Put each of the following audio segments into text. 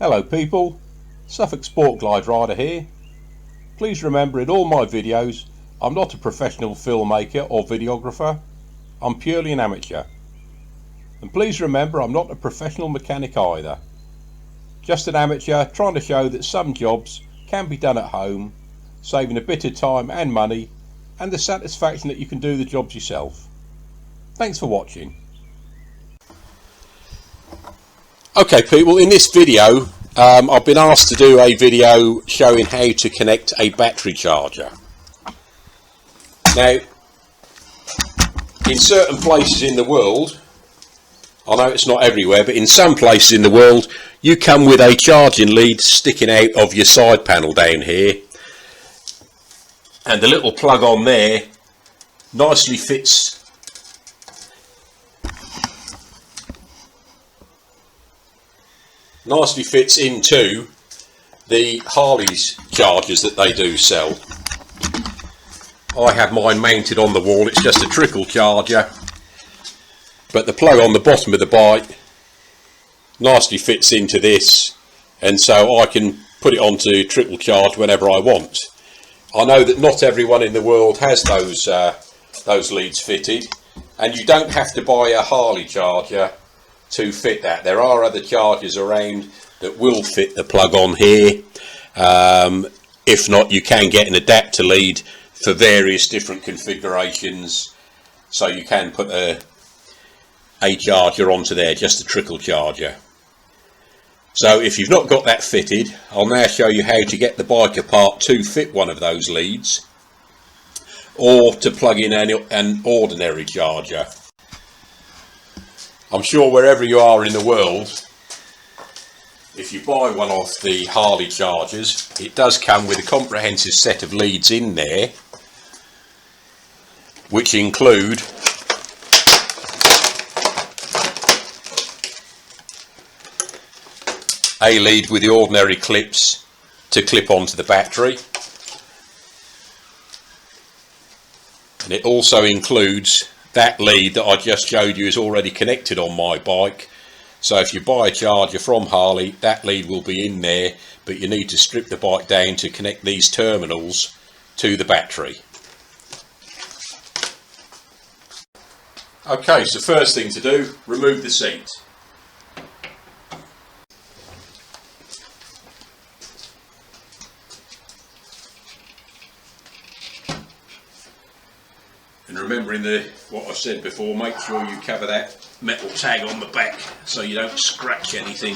Hello people, Suffolk Sport Glide rider here. Please remember in all my videos I'm not a professional filmmaker or videographer, I'm purely an amateur. And please remember I'm not a professional mechanic either. Just an amateur trying to show that some jobs can be done at home, saving a bit of time and money and the satisfaction that you can do the jobs yourself. Thanks for watching. Okay people, in this video I've been asked to do a video showing how to connect a battery charger. Now, in certain places in the world, I know it's not everywhere, but in some places in the world, you come with a charging lead sticking out of your side panel down here. And the little plug on there nicely fits into the Harley's chargers that they do sell. I have mine mounted on the wall, it's just a Trickle charger, but the plug on the bottom of the bike nicely fits into this, and so I can put it onto Trickle charge whenever I want. I know that not everyone in the world has those leads fitted, and you don't have to buy a Harley charger to fit that. There are other chargers around that will fit the plug on here. If not, you can get an adapter lead for various different configurations, so you can put a charger onto there, just a Trickle charger. So if you've not got that fitted, I'll now show you how to get the bike apart to fit one of those leads, or to plug in an ordinary charger. I'm sure wherever you are in the world, if you buy one off the Harley chargers, it does come with a comprehensive set of leads in there, which include a lead with the ordinary clips to clip onto the battery, and it also includes that lead that I just showed you is already connected on my bike. So if you buy a charger from Harley, that lead will be in there, but you need to strip the bike down to connect these terminals to the battery. Okay, so first thing to do, remove the seat. And remembering what I said before, make sure you cover that metal tag on the back so you don't scratch anything.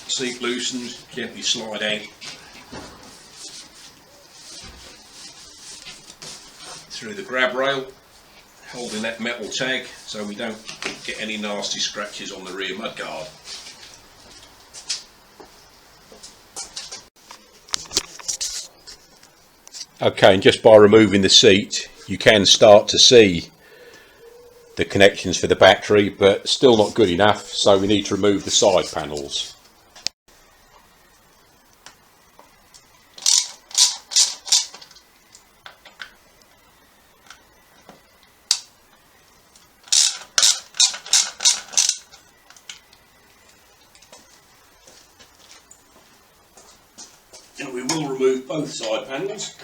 Seat loosened, gently slide out through the grab rail, holding that metal tag so we don't get any nasty scratches on the rear mudguard. Okay, and just by removing the seat you can start to see the connections for the battery, but still not good enough, so we need to remove the side panels. And we will remove both side panels.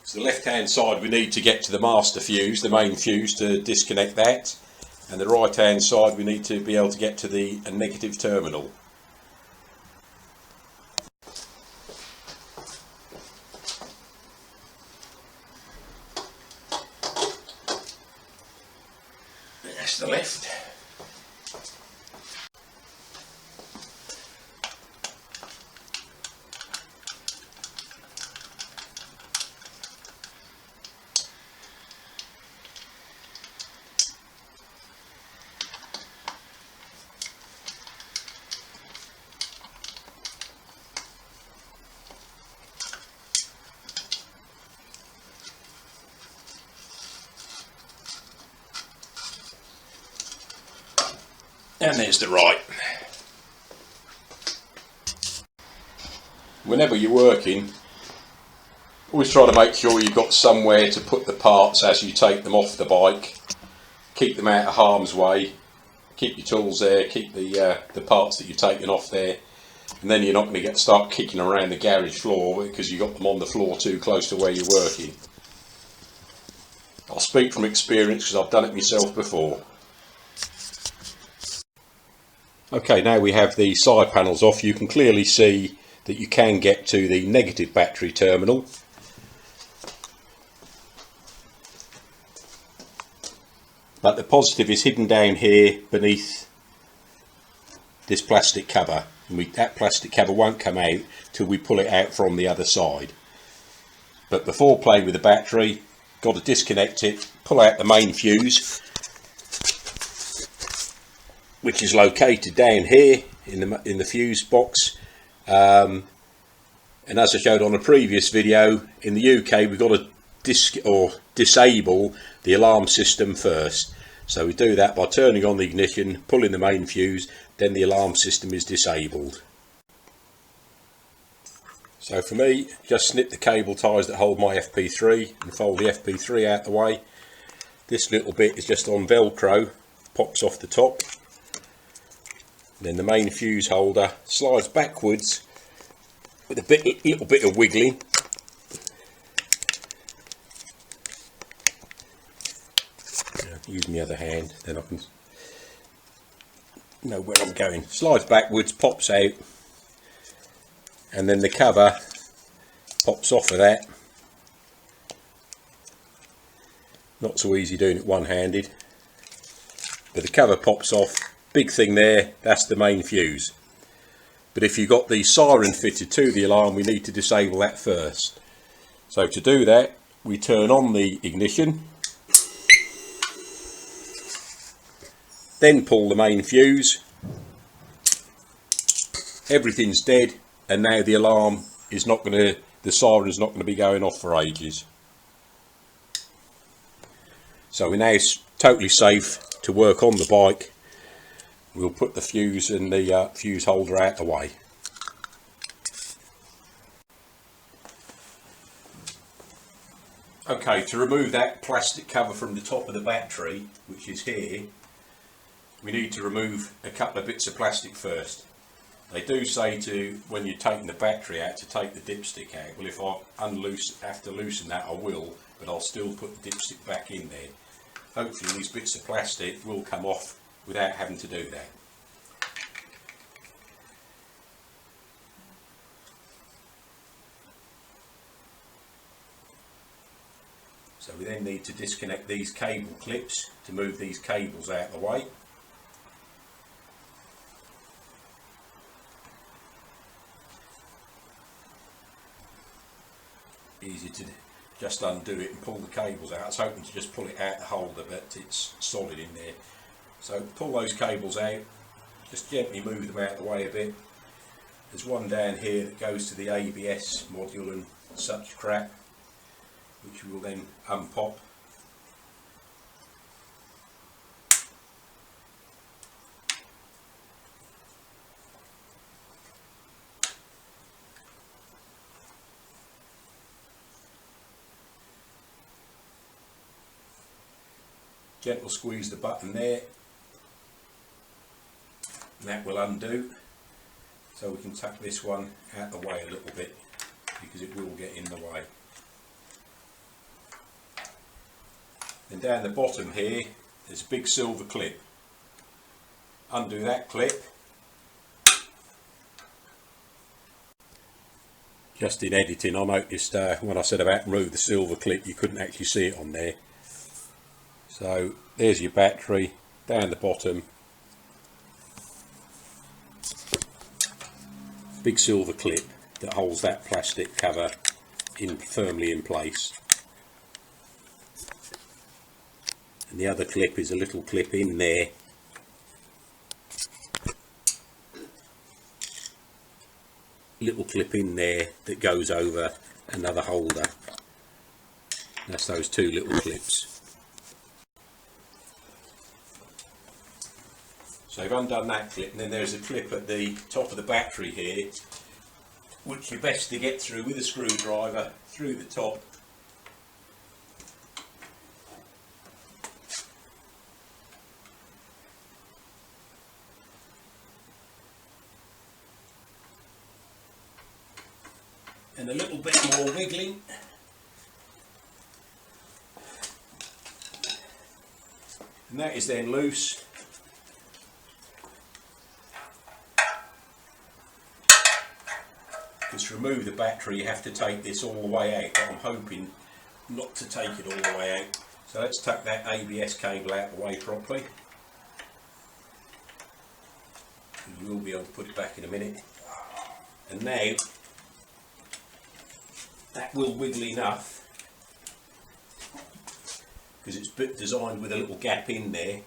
So the left hand side we need to get to the master fuse, the main fuse, to disconnect that, and the right hand side we need to be able to get to the negative terminal. That's the left. And there's the right. whenever you're working, always try to make sure you've got somewhere to put the parts as you take them off the bike. Keep them out of harm's way. Keep your tools there, keep the parts that you've taken off there, and then you're not going to start kicking around the garage floor because you've got them on the floor too close to where you're working. I'll speak from experience because I've done it myself before. Okay, now we have the side panels off. You can clearly see that you can get to the negative battery terminal. But the positive is hidden down here beneath this plastic cover. And that plastic cover won't come out till we pull it out from the other side. But before playing with the battery, got to disconnect it, pull out the main fuse, which is located down here in the fuse box. And as I showed on a previous video, in the UK we've got to disable the alarm system first. So we do that by turning on the ignition, pulling the main fuse, then the alarm system is disabled. So for me, just snip the cable ties that hold my FP3 and fold the FP3 out the way. This little bit is just on Velcro, pops off the top. Then the main fuse holder slides backwards with a little bit of wiggling. Use my other hand, then I can know where I'm going. Slides backwards, pops out, and then the cover pops off of that. Not so easy doing it one-handed, but the cover pops off. Big thing there, that's the main fuse. But if you've got the siren fitted to the alarm, we need to disable that first. So to do that, we turn on the ignition, then pull the main fuse. Everything's dead, and now the alarm is not going to, the siren's not going to be going off for ages. So we're now totally safe to work on the bike. We'll put the fuse and the fuse holder out the way. Okay, to remove that plastic cover from the top of the battery, which is here, we need to remove a couple of bits of plastic first. They do say to, when you're taking the battery out, to take the dipstick out. Well, if I have to loosen that, I will, but I'll still put the dipstick back in there. Hopefully these bits of plastic will come off without having to do that. So we then need to disconnect these cable clips to move these cables out of the way. Easy to just undo it and pull the cables out. I was hoping to just pull it out the holder, but it's solid in there. So pull those cables out, just gently move them out of the way a bit. There's one down here that goes to the ABS module and such crap, which we will then unpop. Gentle squeeze the button there, and that will undo. So we can tuck this one out the way a little bit because it will get in the way. Then down the bottom here there's a big silver clip. Undo that clip. Just in editing I noticed when I said about remove the silver clip, you couldn't actually see it on there. So there's your battery, down the bottom, big silver clip that holds that plastic cover firmly in place. And the other clip is a little clip in there. Little clip in there that goes over another holder. That's those two little clips. So I've undone that clip, and then there's a clip at the top of the battery here, which you're best to get through with a screwdriver through the top. And a little bit more wiggling. And that is then loose. Because to remove the battery you have to take this all the way out, but I'm hoping not to take it all the way out. So let's tuck that ABS cable out of the way properly. You will be able to put it back in a minute. And now that will wiggle enough, because it's designed with a little gap in there.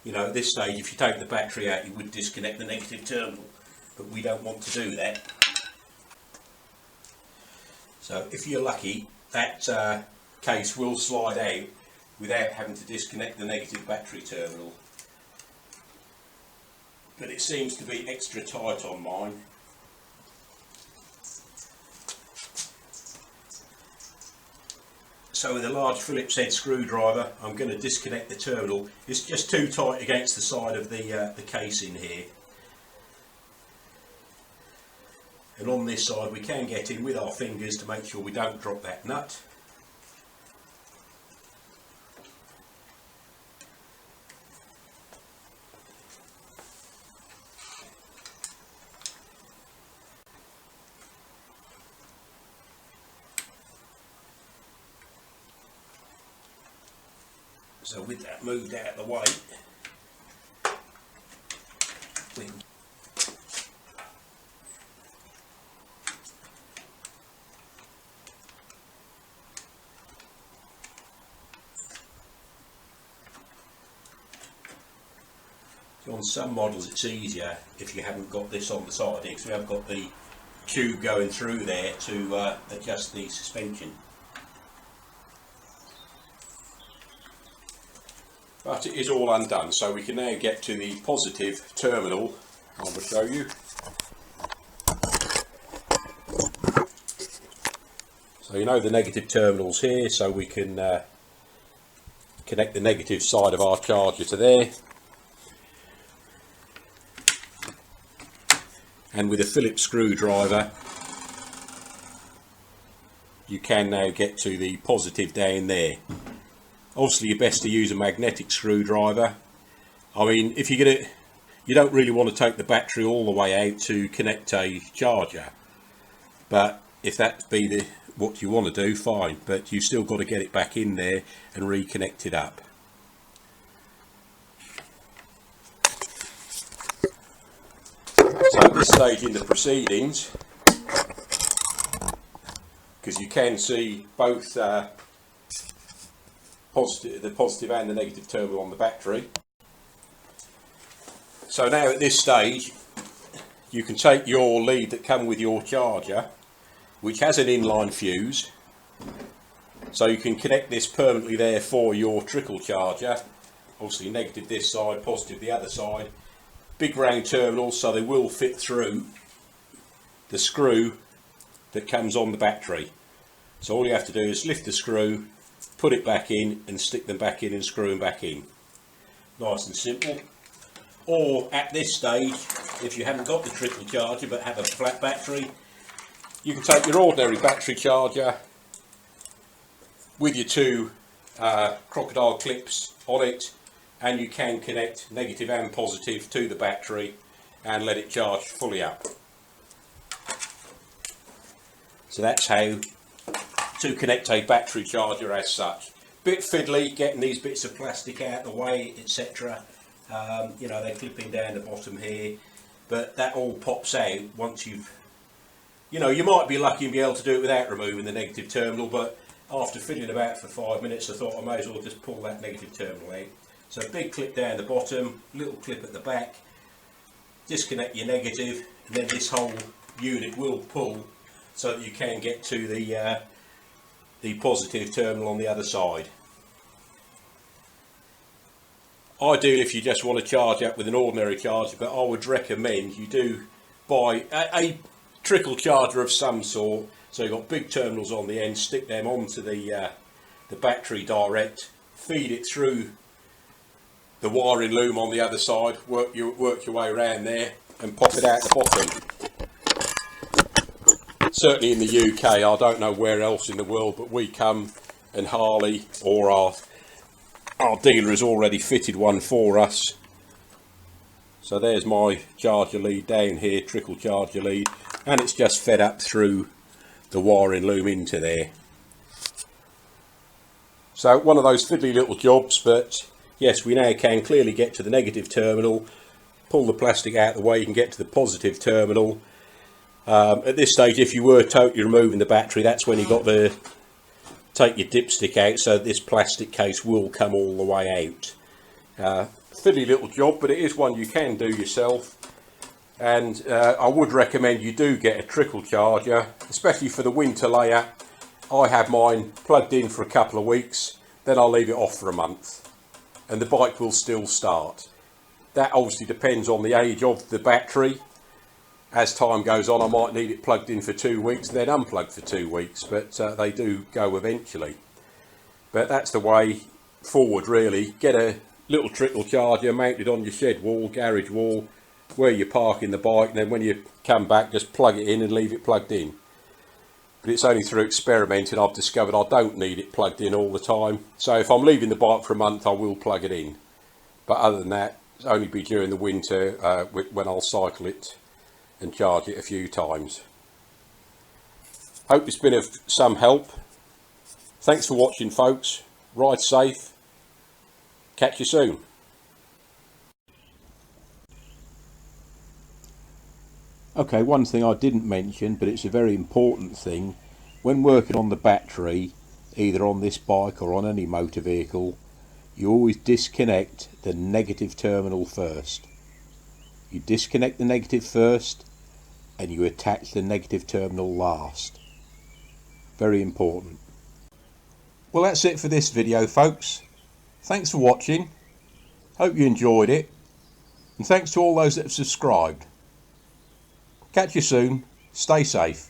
You know, at this stage, if you take the battery out, you would disconnect the negative terminal, but we don't want to do that. So if you're lucky, that case will slide out without having to disconnect the negative battery terminal. But it seems to be extra tight on mine. So with a large Phillips head screwdriver, I'm going to disconnect the terminal. It's just too tight against the side of the casing here. And on this side we can get in with our fingers to make sure we don't drop that nut. So with that moved out of the way, we can on some models it's easier if you haven't got this on the side here, because we have got the tube going through there to adjust the suspension. But it is all undone, so we can now get to the positive terminal. I will show you. So you know the negative terminal's here, so we can connect the negative side of our charger to there. And with a Phillips screwdriver you can now get to the positive down there. Obviously you're best to use a magnetic screwdriver. I mean, if you're gonna, you don't really want to take the battery all the way out to connect a charger, but if that be what you want to do, fine, but you still got to get it back in there and reconnect it up. So at this stage in the proceedings, because you can see both the positive and the negative terminal on the battery. So now at this stage you can take your lead that come with your charger, which has an inline fuse, so you can connect this permanently there for your Trickle charger. Obviously negative this side, positive the other side. Big round terminals, so they will fit through the screw that comes on the battery. So all you have to do is lift the screw, put it back in and stick them back in and screw them back in. Nice and simple. Or at this stage, if you haven't got the Trickle charger but have a flat battery, you can take your ordinary battery charger with your two crocodile clips on it, and you can connect negative and positive to the battery and let it charge fully up. So that's how to connect a battery charger as such. Bit fiddly getting these bits of plastic out of the way, etc. You know, they're clipping down the bottom here, but that all pops out once you've, you know, you might be lucky and be able to do it without removing the negative terminal, but after fiddling about for 5 minutes I thought I may as well just pull that negative terminal out. So big clip down the bottom, little clip at the back, disconnect your negative, and then this whole unit will pull so that you can get to the positive terminal on the other side. Ideally, if you just want to charge up with an ordinary charger, but I would recommend you do buy a trickle charger of some sort. So you've got big terminals on the end, stick them onto the battery direct, feed it through the wiring loom on the other side, work your way around there and pop it out the bottom. Certainly in the UK, I don't know where else in the world, but we come and Harley or our dealer has already fitted one for us. So there's my charger lead down here, trickle charger lead, and it's just fed up through the wiring loom into there. So one of those fiddly little jobs, but yes, we now can clearly get to the negative terminal, pull the plastic out of the way, you can get to the positive terminal. At this stage, if you were totally removing the battery, that's when you got to take your dipstick out, so this plastic case will come all the way out. Fiddly little job, but it is one you can do yourself. And I would recommend you do get a trickle charger, especially for the winter layer. I have mine plugged in for a couple of weeks, then I'll leave it off for a month, and the bike will still start. That obviously depends on the age of the battery. As time goes on, I might need it plugged in for 2 weeks and then unplugged for 2 weeks, but they do go eventually. But that's the way forward really. Get a little trickle charger mounted on your shed wall, garage wall, where you're parking the bike, and then when you come back just plug it in and leave it plugged in. But it's only through experimenting I've discovered I don't need it plugged in all the time. So if I'm leaving the bike for a month, I will plug it in. But other than that, it'll only be during the winter when I'll cycle it and charge it a few times. Hope it's been of some help. Thanks for watching, folks. Ride safe. Catch you soon. Okay, one thing I didn't mention, but it's a very important thing. When working on the battery, either on this bike or on any motor vehicle, you always disconnect the negative terminal first. You disconnect the negative first and you attach the negative terminal last. Very important. Well, that's it for this video, folks. Thanks for watching. Hope you enjoyed it. And thanks to all those that have subscribed. Catch you soon. Stay safe.